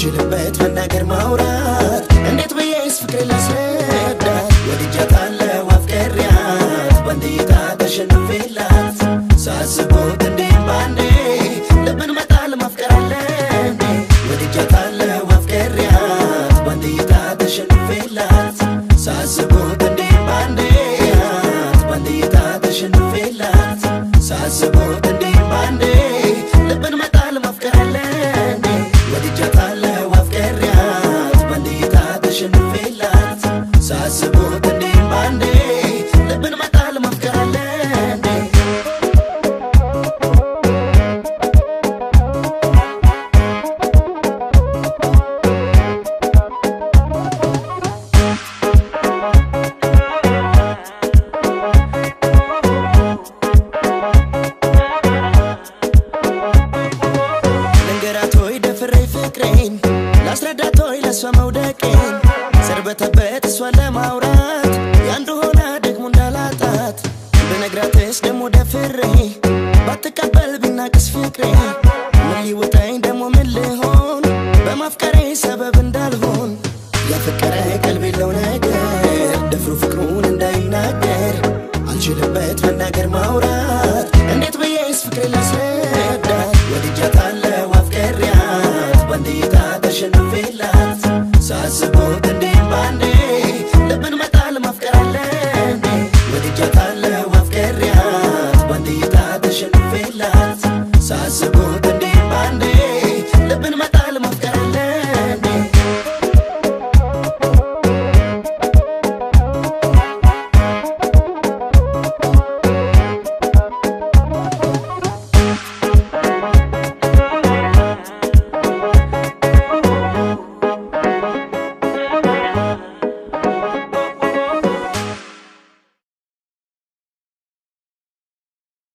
ማልችልበት መናገር ማውራት እንዴት ብዬስ ፍቅር ላስረዳ ወድጃታለሁ አፍቅሬያት ባንዴታ ተሸንፌላት ሳስቦት እንዴት ባንዴ ልብን መጣል ማፍቀር አለ እንዴ ወድጃታለሁ አፍቅሬያት ባንዴታ ተሸንፌላት ሳስቦት እንዴት ባንዴ ባንዴታ ተሸንፌላት ሳስቦት እንዴት ባንዴ ልብን መጣል ማፍቀር አለ እንዴ ወድጃታለሁ አፍቅሬያት ባንዴታ ተሸንፌላት ሳስቦት እንዴት ባንዴ ልብን መጣል ማፍቀር አለ እንዴ ላስረዳቶይ ለሷ መውደቄን ሰርበተበት እሷ ለማውራት